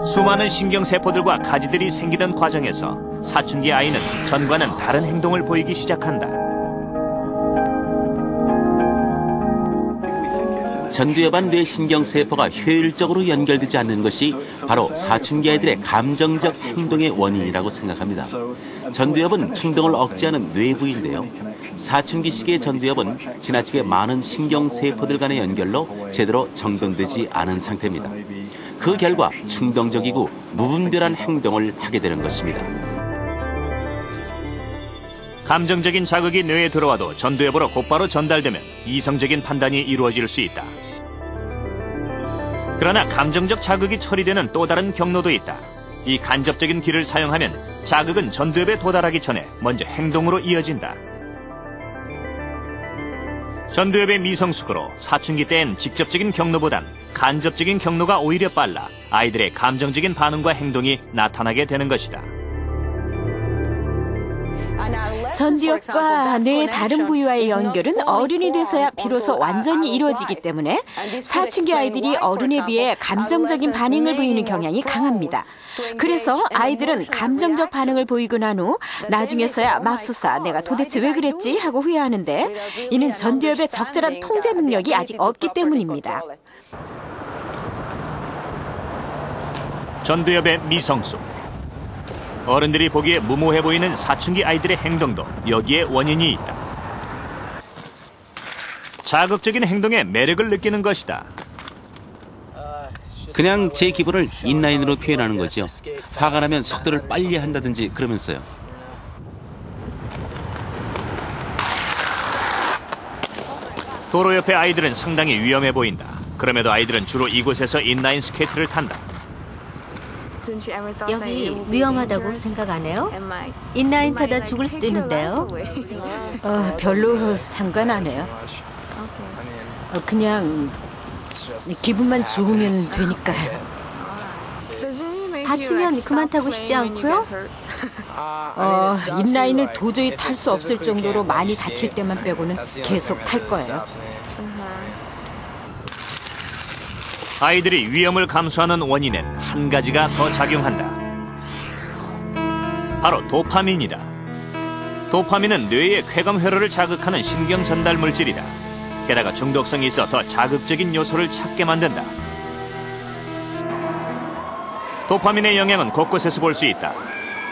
수많은 신경세포들과 가지들이 생기던 과정에서 사춘기 아이는 전과는 다른 행동을 보이기 시작한다. 전두엽안 뇌신경세포가 효율적으로 연결되지 않는 것이 바로 사춘기 아이들의 감정적 행동의 원인이라고 생각합니다. 전두엽은 충동을 억제하는 뇌부인데요. 사춘기 시기의 전두엽은 지나치게 많은 신경세포들 간의 연결로 제대로 정돈되지 않은 상태입니다. 그 결과 충동적이고 무분별한 행동을 하게 되는 것입니다. 감정적인 자극이 뇌에 들어와도 전두엽으로 곧바로 전달되면 이성적인 판단이 이루어질 수 있다. 그러나 감정적 자극이 처리되는 또 다른 경로도 있다. 이 간접적인 길을 사용하면 자극은 전두엽에 도달하기 전에 먼저 행동으로 이어진다. 전두엽의 미성숙으로 사춘기 때엔 직접적인 경로보단 간접적인 경로가 오히려 빨라 아이들의 감정적인 반응과 행동이 나타나게 되는 것이다. 전두엽과 뇌의 다른 부위와의 연결은 어른이 돼서야 비로소 완전히 이루어지기 때문에 사춘기 아이들이 어른에 비해 감정적인 반응을 보이는 경향이 강합니다. 그래서 아이들은 감정적 반응을 보이고 난 후 나중에서야 맙소사 내가 도대체 왜 그랬지 하고 후회하는데 이는 전두엽의 적절한 통제 능력이 아직 없기 때문입니다. 전두엽의 미성숙. 어른들이 보기에 무모해 보이는 사춘기 아이들의 행동도 여기에 원인이 있다. 자극적인 행동에 매력을 느끼는 것이다. 그냥 제 기분을 인라인으로 표현하는 거죠. 화가 나면 속도를 빨리 한다든지 그러면서요. 도로 옆의 아이들은 상당히 위험해 보인다. 그럼에도 아이들은 주로 이곳에서 인라인 스케이트를 탄다. 여기 위험하다고 생각 안 해요? 인라인 타다 죽을 수도 있는데요. 별로 상관 안 해요. 그냥 기분만 좋으면 되니까요. 다치면 그만 타고 싶지 않고요? 인라인을 도저히 탈 수 없을 정도로 많이 다칠 때만 빼고는 계속 탈 거예요. 아이들이 위험을 감수하는 원인엔 한 가지가 더 작용한다. 바로 도파민이다. 도파민은 뇌의 쾌감 회로를 자극하는 신경 전달 물질이다. 게다가 중독성이 있어 더 자극적인 요소를 찾게 만든다. 도파민의 영향은 곳곳에서 볼 수 있다.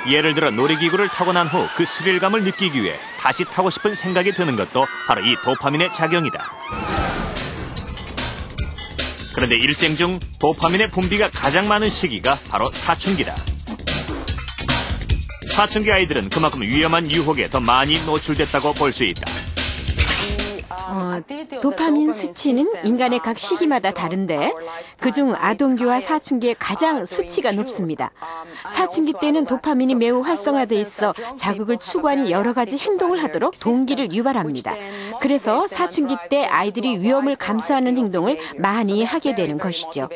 예를 들어 놀이기구를 타고 난 후 그 스릴감을 느끼기 위해 다시 타고 싶은 생각이 드는 것도 바로 이 도파민의 작용이다. 그런데 일생 중 도파민의 분비가 가장 많은 시기가 바로 사춘기다. 사춘기 아이들은 그만큼 위험한 유혹에 더 많이 노출됐다고 볼 수 있다. 도파민 수치는 인간의 각 시기마다 다른데 그중 아동기와 사춘기에 가장 수치가 높습니다. 사춘기 때는 도파민이 매우 활성화돼 있어 자극을 추구하는 여러 가지 행동을 하도록 동기를 유발합니다. 그래서 사춘기 때 아이들이 위험을 감수하는 행동을 많이 하게 되는 것이죠.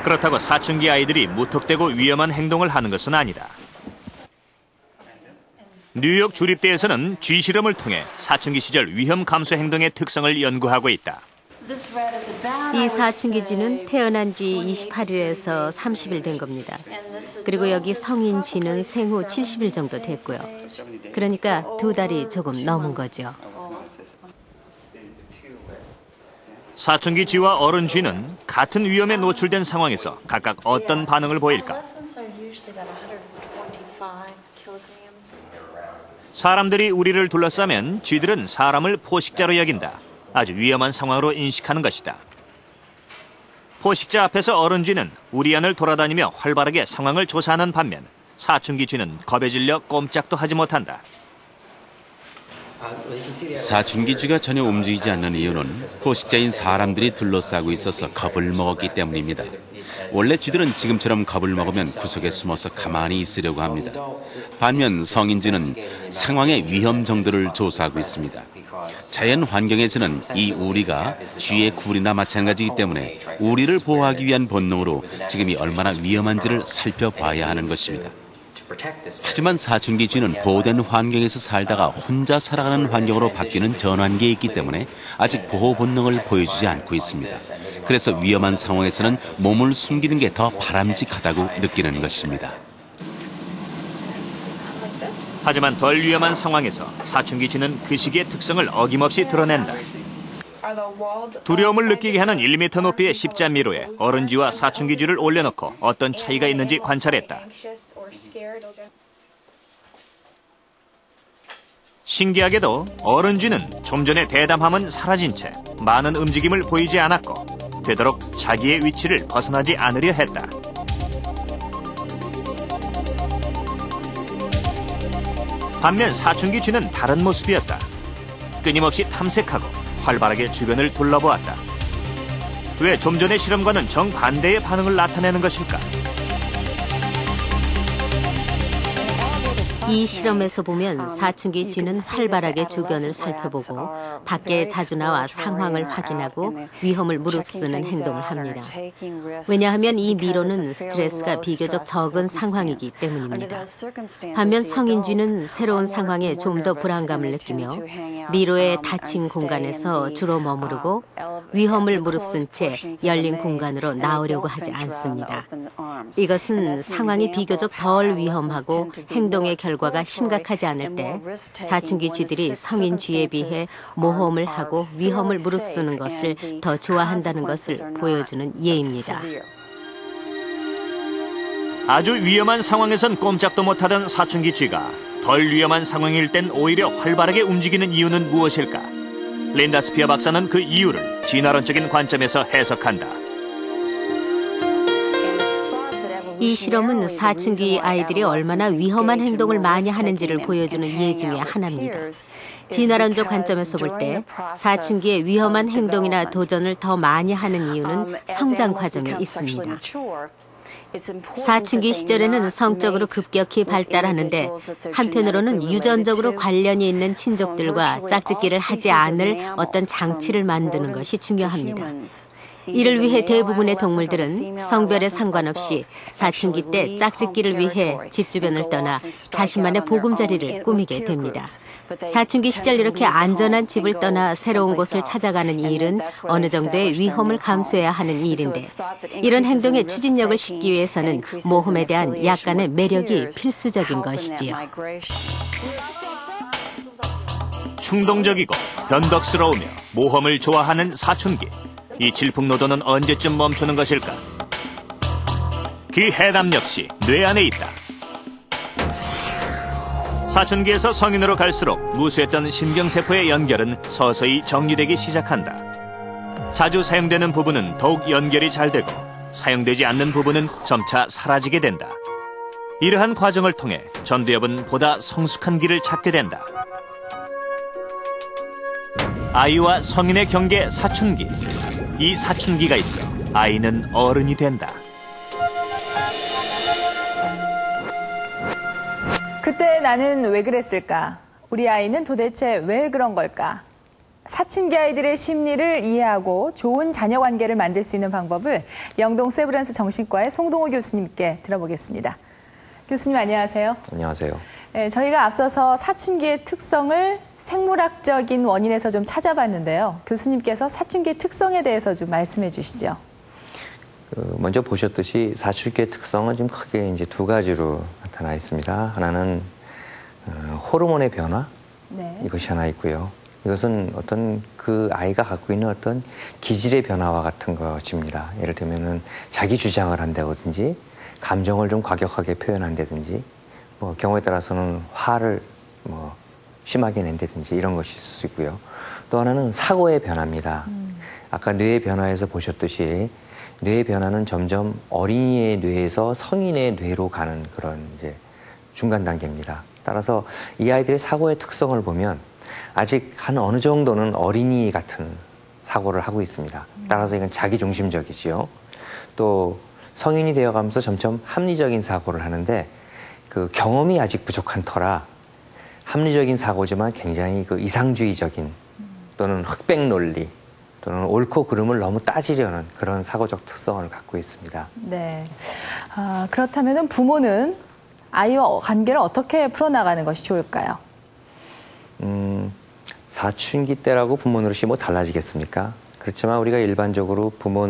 그렇다고 사춘기 아이들이 무턱대고 위험한 행동을 하는 것은 아니다. 뉴욕 주립대에서는 쥐실험을 통해 사춘기 시절 위험 감수 행동의 특성을 연구하고 있다. 이 사춘기 쥐는 태어난 지 28일에서 30일 된 겁니다. 그리고 여기 성인 쥐는 생후 70일 정도 됐고요. 그러니까 2달이 조금 넘은 거죠. 사춘기 쥐와 어른 쥐는 같은 위험에 노출된 상황에서 각각 어떤 반응을 보일까? 사람들이 우리를 둘러싸면 쥐들은 사람을 포식자로 여긴다. 아주 위험한 상황으로 인식하는 것이다. 포식자 앞에서 어른 쥐는 우리 안을 돌아다니며 활발하게 상황을 조사하는 반면 사춘기 쥐는 겁에 질려 꼼짝도 하지 못한다. 사춘기 쥐가 전혀 움직이지 않는 이유는 포식자인 사람들이 둘러싸고 있어서 겁을 먹었기 때문입니다. 원래 쥐들은 지금처럼 겁을 먹으면 구석에 숨어서 가만히 있으려고 합니다. 반면 성인 쥐는 상황의 위험 정도를 조사하고 있습니다. 자연 환경에서는 이 우리가 쥐의 굴이나 마찬가지이기 때문에 우리를 보호하기 위한 본능으로 지금이 얼마나 위험한지를 살펴봐야 하는 것입니다. 하지만 사춘기 쥐는 보호된 환경에서 살다가 혼자 살아가는 환경으로 바뀌는 전환기에 있기 때문에 아직 보호 본능을 보여주지 않고 있습니다. 그래서 위험한 상황에서는 몸을 숨기는 게 더 바람직하다고 느끼는 것입니다. 하지만 덜 위험한 상황에서 사춘기 쥐는 그 시기의 특성을 어김없이 드러낸다. 두려움을 느끼게 하는 1m 높이의 십자미로에 어른쥐와 사춘기 쥐를 올려놓고 어떤 차이가 있는지 관찰했다. 신기하게도 어른쥐는 좀 전에 대담함은 사라진 채 많은 움직임을 보이지 않았고 되도록 자기의 위치를 벗어나지 않으려 했다. 반면 사춘기 쥐는 다른 모습이었다. 끊임없이 탐색하고 활발하게 주변을 둘러보았다. 왜 좀 전의 실험과는 정반대의 반응을 나타내는 것일까? 이 실험에서 보면 사춘기 쥐는 활발하게 주변을 살펴보고 밖에 자주 나와 상황을 확인하고 위험을 무릅쓰는 행동을 합니다. 왜냐하면 이 미로는 스트레스가 비교적 적은 상황이기 때문입니다. 반면 성인 쥐는 새로운 상황에 좀 더 불안감을 느끼며 미로의 닫힌 공간에서 주로 머무르고 위험을 무릅쓴 채 열린 공간으로 나오려고 하지 않습니다. 이것은 상황이 비교적 덜 위험하고 행동의 결과가 심각하지 않을 때 사춘기 쥐들이 성인 쥐에 비해 모험을 하고 위험을 무릅쓰는 것을 더 좋아한다는 것을 보여주는 예입니다. 아주 위험한 상황에선 꼼짝도 못하던 사춘기 쥐가 덜 위험한 상황일 땐 오히려 활발하게 움직이는 이유는 무엇일까? 린다 스피어 박사는 그 이유를 진화론적인 관점에서 해석한다. 이 실험은 사춘기 아이들이 얼마나 위험한 행동을 많이 하는지를 보여주는 예 중에 하나입니다. 진화론적 관점에서 볼 때 사춘기의 위험한 행동이나 도전을 더 많이 하는 이유는 성장 과정에 있습니다. 사춘기 시절에는 성적으로 급격히 발달하는데 한편으로는 유전적으로 관련이 있는 친족들과 짝짓기를 하지 않을 어떤 장치를 만드는 것이 중요합니다. 이를 위해 대부분의 동물들은 성별에 상관없이 사춘기 때 짝짓기를 위해 집 주변을 떠나 자신만의 보금자리를 꾸미게 됩니다. 사춘기 시절 이렇게 안전한 집을 떠나 새로운 곳을 찾아가는 이 일은 어느 정도의 위험을 감수해야 하는 일인데 이런 행동에 추진력을 싣기 위해서는 모험에 대한 약간의 매력이 필수적인 것이지요. 충동적이고 변덕스러우며 모험을 좋아하는 사춘기. 이 질풍노도는 언제쯤 멈추는 것일까? 그 해답 역시 뇌 안에 있다. 사춘기에서 성인으로 갈수록 무수했던 신경세포의 연결은 서서히 정리되기 시작한다. 자주 사용되는 부분은 더욱 연결이 잘 되고 사용되지 않는 부분은 점차 사라지게 된다. 이러한 과정을 통해 전두엽은 보다 성숙한 길을 찾게 된다. 아이와 성인의 경계 사춘기. 이 사춘기가 있어 아이는 어른이 된다. 그때 나는 왜 그랬을까? 우리 아이는 도대체 왜 그런 걸까? 사춘기 아이들의 심리를 이해하고 좋은 자녀 관계를 만들 수 있는 방법을 영동 세브란스 정신과의 송동호 교수님께 들어보겠습니다. 교수님 안녕하세요. 안녕하세요. 네, 저희가 앞서서 사춘기의 특성을 생물학적인 원인에서 좀 찾아봤는데요. 교수님께서 사춘기의 특성에 대해서 좀 말씀해 주시죠. 먼저 보셨듯이 사춘기의 특성은 지금 크게 이제 두 가지로 나타나 있습니다. 하나는 호르몬의 변화, 네. 이것이 하나 있고요. 이것은 어떤 그 아이가 갖고 있는 어떤 기질의 변화와 같은 것입니다. 예를 들면은 자기 주장을 한다든지, 감정을 좀 과격하게 표현한다든지, 뭐 경우에 따라서는 화를 심하게 낸다든지 이런 것이 있을 수 있고요. 또 하나는 사고의 변화입니다. 아까 뇌의 변화에서 보셨듯이 뇌의 변화는 점점 어린이의 뇌에서 성인의 뇌로 가는 그런 이제 중간 단계입니다. 따라서 이 아이들의 사고의 특성을 보면 아직 한 어느 정도는 어린이 같은 사고를 하고 있습니다. 따라서 이건 자기중심적이지요. 또 성인이 되어가면서 점점 합리적인 사고를 하는데 그 경험이 아직 부족한 터라 합리적인 사고지만 굉장히 그 이상주의적인 또는 흑백 논리 또는 옳고 그름을 너무 따지려는 그런 사고적 특성을 갖고 있습니다. 네. 그렇다면 부모는 아이와 관계를 어떻게 풀어나가는 것이 좋을까요? 사춘기 때라고 부모 노릇이 뭐 달라지겠습니까? 그렇지만 우리가 일반적으로 부모